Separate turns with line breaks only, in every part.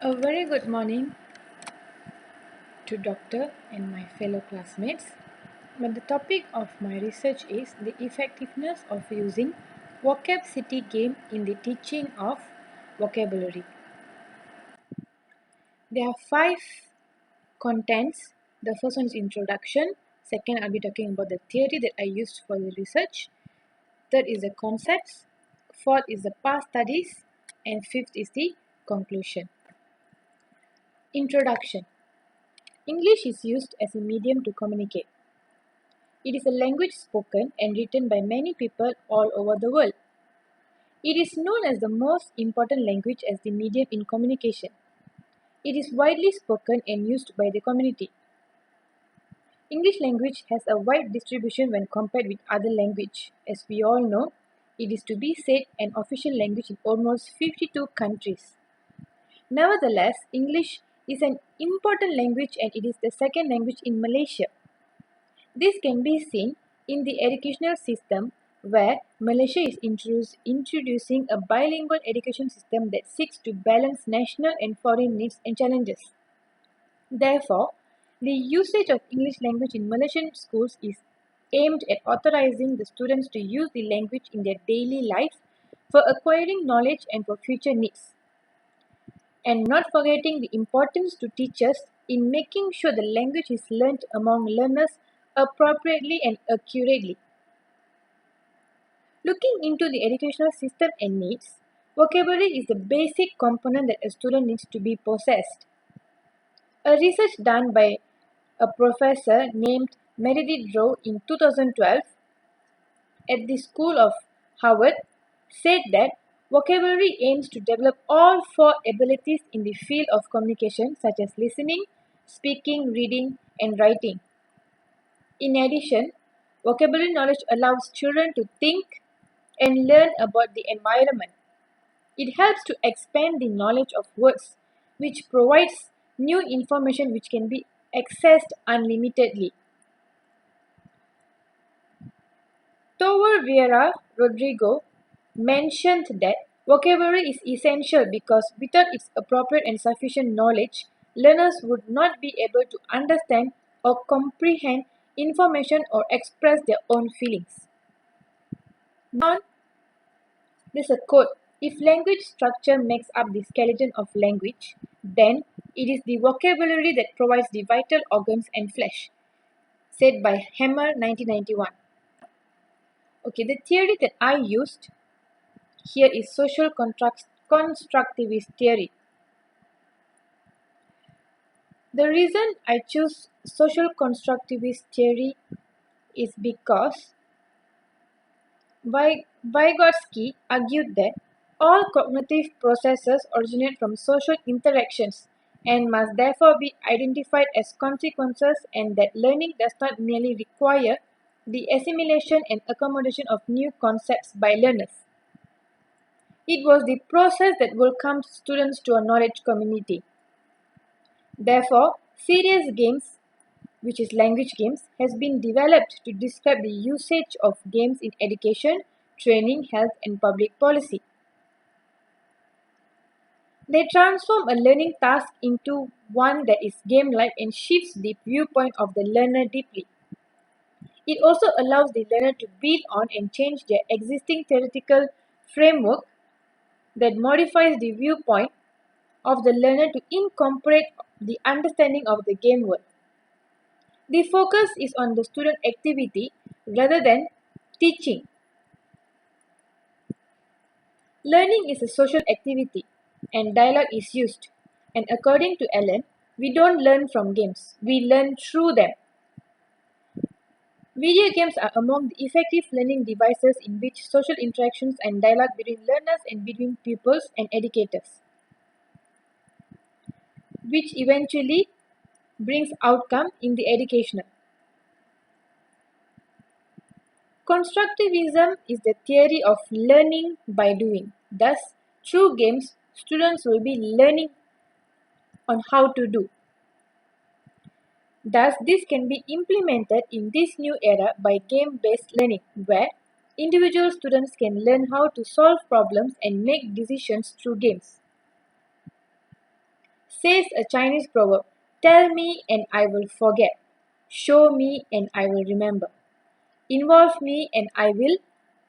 A very good morning to Doctor and my fellow classmates. But the topic of my research is the effectiveness of using vocab city game in the teaching of vocabulary. There are five contents. The first one is introduction. Second, I'll be talking about the theory that I used for the research. Third is the concepts. Fourth is the past studies. And fifth is the conclusion. Introduction. English is used as a medium to communicate. It is a language spoken and written by many people all over the world. It is known as the most important language as the medium in communication. It is widely spoken and used by the community. English language has a wide distribution when compared with other language. As we all know, it is to be said an official language in almost 52 countries. Nevertheless, English is an important language and it is the second language in Malaysia. This can be seen in the educational system where Malaysia is introducing a bilingual education system that seeks to balance national and foreign needs and challenges. Therefore, the usage of English language in Malaysian schools is aimed at authorizing the students to use the language in their daily lives for acquiring knowledge and for future needs, and not forgetting the importance to teachers in making sure the language is learnt among learners appropriately and accurately. Looking into the educational system and needs, vocabulary is the basic component that a student needs to be possessed. A research done by a professor named Meredith Rowe in 2012 at the School of Harvard said that vocabulary aims to develop all four abilities in the field of communication such as listening, speaking, reading, and writing. In addition, vocabulary knowledge allows children to think and learn about the environment. It helps to expand the knowledge of words, which provides new information which can be accessed unlimitedly. Tovar Vieira Rodrigo mentioned that vocabulary is essential because without its appropriate and sufficient knowledge, learners would not be able to understand or comprehend information or express their own feelings. Now, there's a quote: if language structure makes up the skeleton of language, then it is the vocabulary that provides the vital organs and flesh, said by Hammer 1991. Okay, the theory that I used here is social constructivist theory. The reason I choose social constructivist theory is because Vygotsky argued that all cognitive processes originate from social interactions and must therefore be identified as consequences, and that learning does not merely require the assimilation and accommodation of new concepts by learners. It was the process that welcomed students to a knowledge community. Therefore, serious games, which is language games, has been developed to describe the usage of games in education, training, health, and public policy. They transform a learning task into one that is game-like and shifts the viewpoint of the learner deeply. It also allows the learner to build on and change their existing theoretical framework that modifies the viewpoint of the learner to incorporate the understanding of the game world. The focus is on the student activity rather than teaching. Learning is a social activity and dialogue is used. And according to Allen, we don't learn from games, we learn through them. Video games are among the effective learning devices in which social interactions and dialogue between learners and between pupils and educators, which eventually brings outcome in the educational. Constructivism is the theory of learning by doing. Thus, through games, students will be learning on how to do. Thus, this can be implemented in this new era by game-based learning, where individual students can learn how to solve problems and make decisions through games. Says a Chinese proverb, tell me and I will forget. Show me and I will remember. Involve me and I will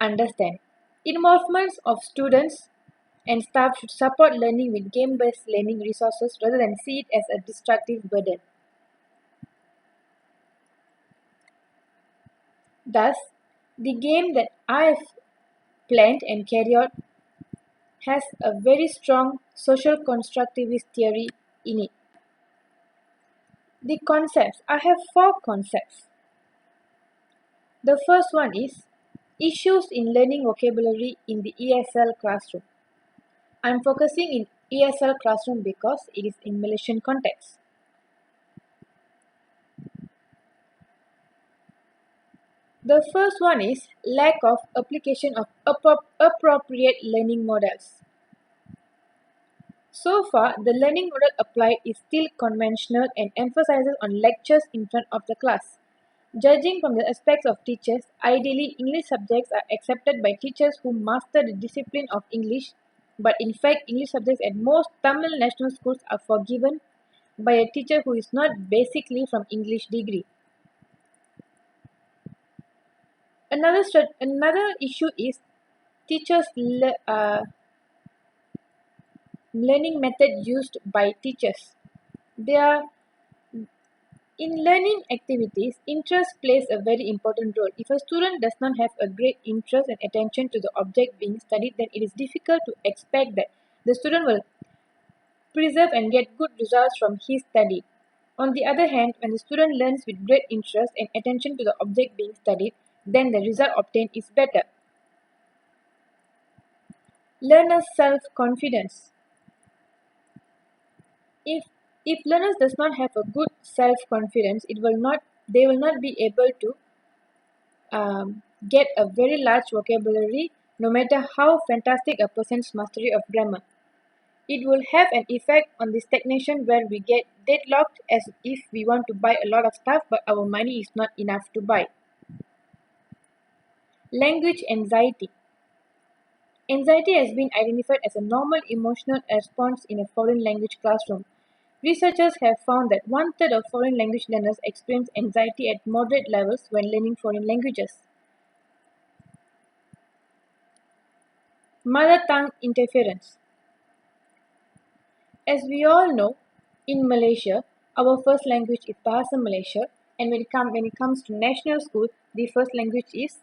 understand. Involvements of students and staff should support learning with game-based learning resources rather than see it as a destructive burden. Thus, the game that I have planned and carried out has a very strong social constructivist theory in it. The concepts, I have four concepts. The first one is issues in learning vocabulary in the ESL classroom. I am focusing in ESL classroom because it is in Malaysian context. The first one is lack of application of appropriate learning models. So far, the learning model applied is still conventional and emphasizes on lectures in front of the class. Judging from the aspects of teachers, ideally English subjects are accepted by teachers who master the discipline of English, but in fact English subjects at most Tamil national schools are forgiven by a teacher who is not basically from English degree. Another issue is teachers' learning method used by teachers. They are in learning activities, interest plays a very important role. If a student does not have a great interest and attention to the object being studied, then it is difficult to expect that the student will preserve and get good results from his study. On the other hand, when the student learns with great interest and attention to the object being studied, then the result obtained is better. Learner's self-confidence. If if learners does not have a good self-confidence, they will not be able to get a very large vocabulary no matter how fantastic a person's mastery of grammar. It will have an effect on the stagnation where we get deadlocked as if we want to buy a lot of stuff but our money is not enough to buy. Language anxiety. Anxiety has been identified as a normal emotional response in a foreign language classroom. Researchers have found that one-third of foreign language learners experience anxiety at moderate levels when learning foreign languages. Mother tongue interference. As we all know, in Malaysia, our first language is Bahasa Malaysia, and when it comes to national school, the first language is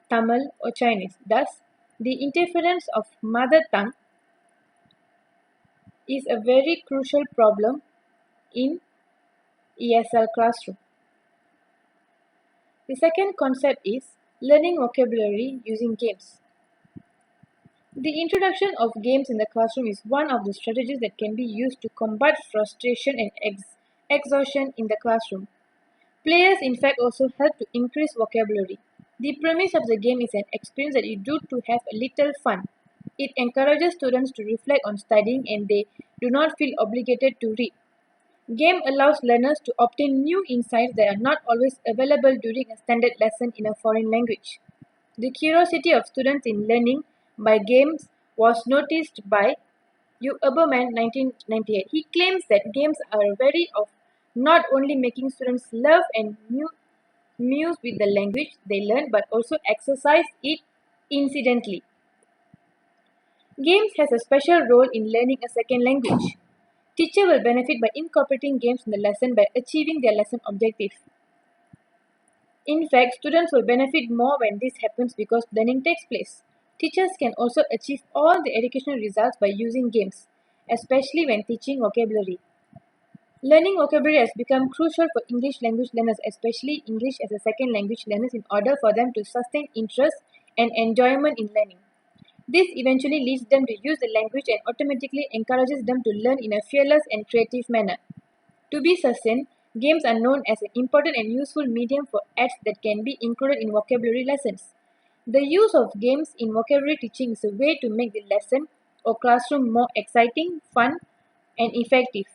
Tamil or Chinese. Thus, the interference of mother tongue is a very crucial problem in ESL classroom. The second concept is learning vocabulary using games. The introduction of games in the classroom is one of the strategies that can be used to combat frustration and exhaustion in the classroom. Players in fact also help to increase vocabulary. The premise of the game is an experience that you do to have a little fun. It encourages students to reflect on studying and they do not feel obligated to read. Game allows learners to obtain new insights that are not always available during a standard lesson in a foreign language. The curiosity of students in learning by games was noticed by U. Eberman 1998. He claims that games are a way of not only making students love and muse with the language they learn but also exercise it incidentally. Games has a special role in learning a second language. Teacher will benefit by incorporating games in the lesson by achieving their lesson objective. In fact, students will benefit more when this happens because learning takes place. Teachers can also achieve all the educational results by using games, especially when teaching vocabulary. Learning vocabulary has become crucial for English language learners, especially English as a second language learners, in order for them to sustain interest and enjoyment in learning. This eventually leads them to use the language and automatically encourages them to learn in a fearless and creative manner. To be succinct, games are known as an important and useful medium for acts that can be included in vocabulary lessons. The use of games in vocabulary teaching is a way to make the lesson or classroom more exciting, fun, and effective.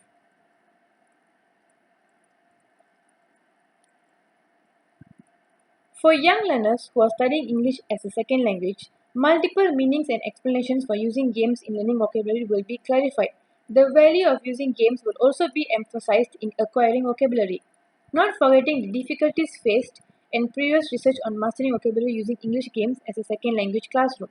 For young learners who are studying English as a second language, multiple meanings and explanations for using games in learning vocabulary will be clarified. The value of using games will also be emphasized in acquiring vocabulary, not forgetting the difficulties faced in previous research on mastering vocabulary using English games as a second language classroom.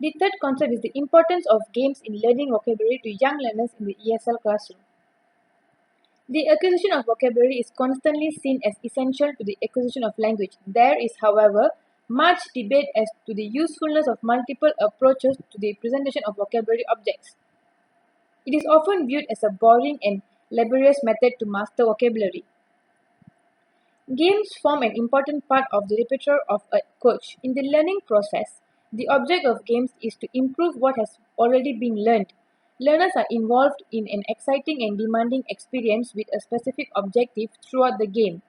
The third concept is the importance of games in learning vocabulary to young learners in the ESL classroom. The acquisition of vocabulary is constantly seen as essential to the acquisition of language. There is, however, much debate as to the usefulness of multiple approaches to the presentation of vocabulary objects. It is often viewed as a boring and laborious method to master vocabulary. Games form an important part of the repertoire of a coach. In the learning process, the object of games is to improve what has already been learned. Learners are involved in an exciting and demanding experience with a specific objective throughout the game.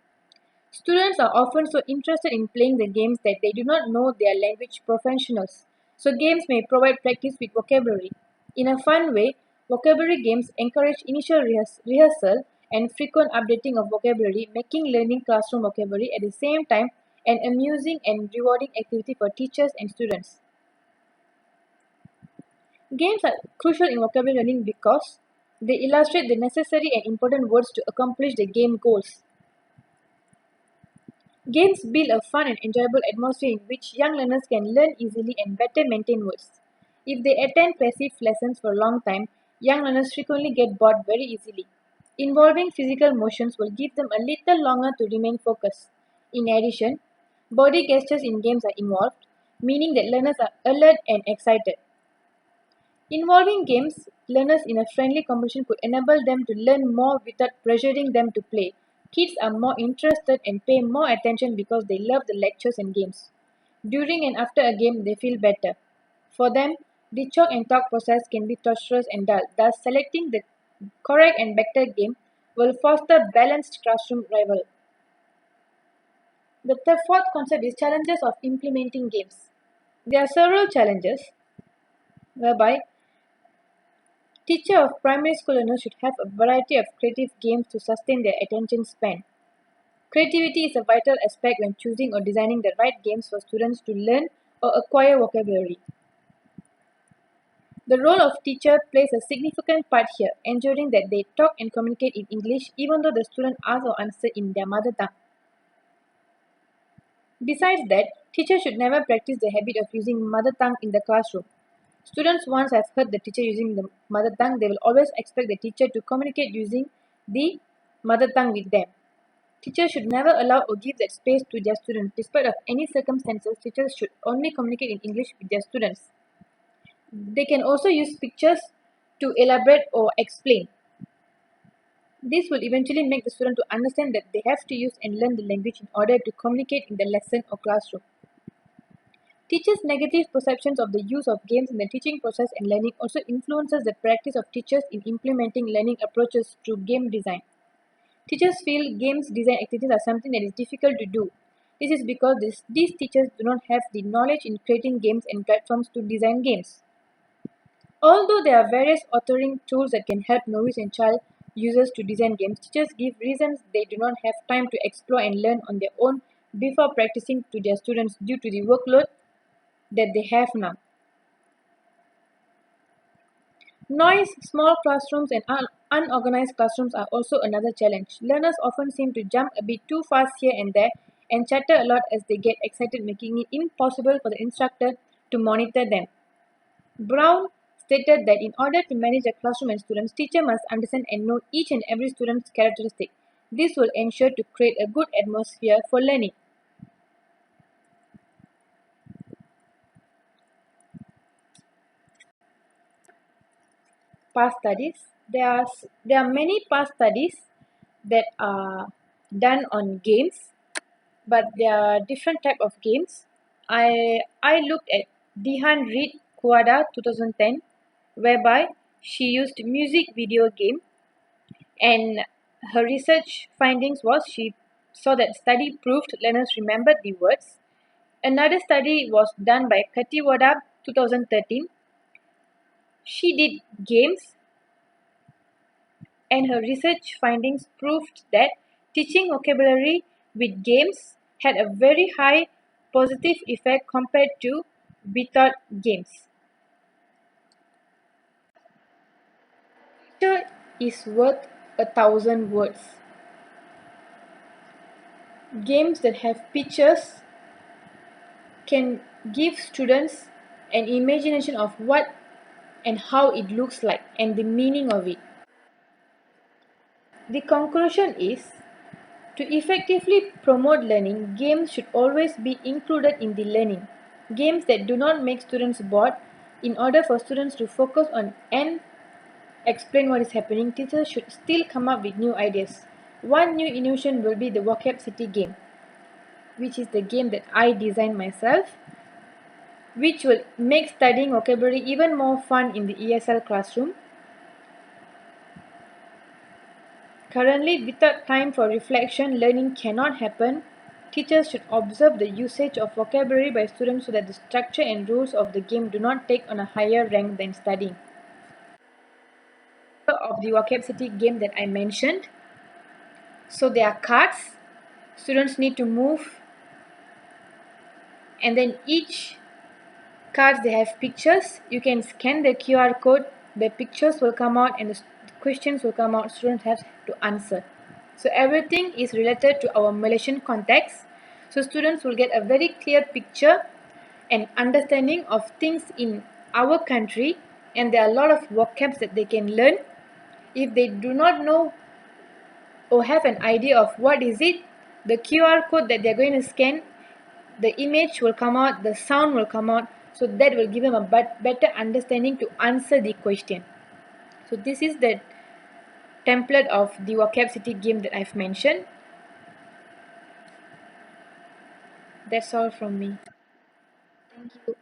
Students are often so interested in playing the games that they do not know their language professionals, so games may provide practice with vocabulary. In a fun way, vocabulary games encourage initial rehearsal and frequent updating of vocabulary, making learning classroom vocabulary at the same time an amusing and rewarding activity for teachers and students. Games are crucial in vocabulary learning because they illustrate the necessary and important words to accomplish the game goals. Games build a fun and enjoyable atmosphere in which young learners can learn easily and better maintain words. If they attend passive lessons for a long time, young learners frequently get bored very easily. Involving physical motions will give them a little longer to remain focused. In addition, body gestures in games are involved, meaning that learners are alert and excited. Involving games, learners in a friendly competition could enable them to learn more without pressuring them to play. Kids are more interested and pay more attention because they love the lectures and games. During and after a game, they feel better. For them, the chalk and talk process can be torturous and dull. Thus, selecting the correct and better game will foster balanced classroom rival. The fourth concept is challenges of implementing games. There are several challenges whereby teachers of primary school learners should have a variety of creative games to sustain their attention span. Creativity is a vital aspect when choosing or designing the right games for students to learn or acquire vocabulary. The role of teacher plays a significant part here, ensuring that they talk and communicate in English even though the student asks or answers in their mother tongue. Besides that, teachers should never practice the habit of using mother tongue in the classroom. Students once have heard the teacher using the mother tongue, they will always expect the teacher to communicate using the mother tongue with them. Teachers should never allow or give that space to their students. Despite of any circumstances, teachers should only communicate in English with their students. They can also use pictures to elaborate or explain. This will eventually make the student to understand that they have to use and learn the language in order to communicate in the lesson or classroom. Teachers' negative perceptions of the use of games in the teaching process and learning also influences the practice of teachers in implementing learning approaches through game design. Teachers feel games design activities are something that is difficult to do. This is because these teachers do not have the knowledge in creating games and platforms to design games. Although there are various authoring tools that can help novice and child users to design games, teachers give reasons they do not have time to explore and learn on their own before practicing to their students due to the workload that they have now. Noise, small classrooms, and unorganized classrooms are also another challenge. Learners often seem to jump a bit too fast here and there and chatter a lot as they get excited, making it impossible for the instructor to monitor them. Brown stated that in order to manage a classroom and students, teacher must understand and know each and every student's characteristic. This will ensure to create a good atmosphere for learning. Past studies. There are many past studies that are done on games, but there are different type of games. I looked at Dihan Reed Kuada 2010, whereby she used music video game, and her research findings was she saw that study proved learners remembered the words. Another study was done by Katiwada 2013. She did games, and her research findings proved that teaching vocabulary with games had a very high positive effect compared to without games. Picture is worth 1,000 words. Games that have pictures can give students an imagination of what and how it looks like and the meaning of it. The conclusion is to effectively promote learning, games should always be included in the learning. Games that do not make students bored, in order for students to focus on and explain what is happening, teachers should still come up with new ideas. One new innovation will be the Vocab City game, which is the game that I designed myself, which will make studying vocabulary even more fun in the ESL classroom. Currently, without time for reflection, learning cannot happen. Teachers should observe the usage of vocabulary by students so that the structure and rules of the game do not take on a higher rank than studying. Of the Vocab City game that I mentioned. So there are cards. Students need to move, and then each cards they have pictures. You can scan the QR code. The pictures will come out, and the questions will come out. Students have to answer. So everything is related to our Malaysian context. So students will get a very clear picture and understanding of things in our country, and there are a lot of vocabs that they can learn. If they do not know or have an idea of what is it, the QR code that they're going to scan, the image will come out, the sound will come out, so that will give them a better understanding to answer the question. So this is the template of the Vocab City game that I've mentioned. That's all from me. Thank you.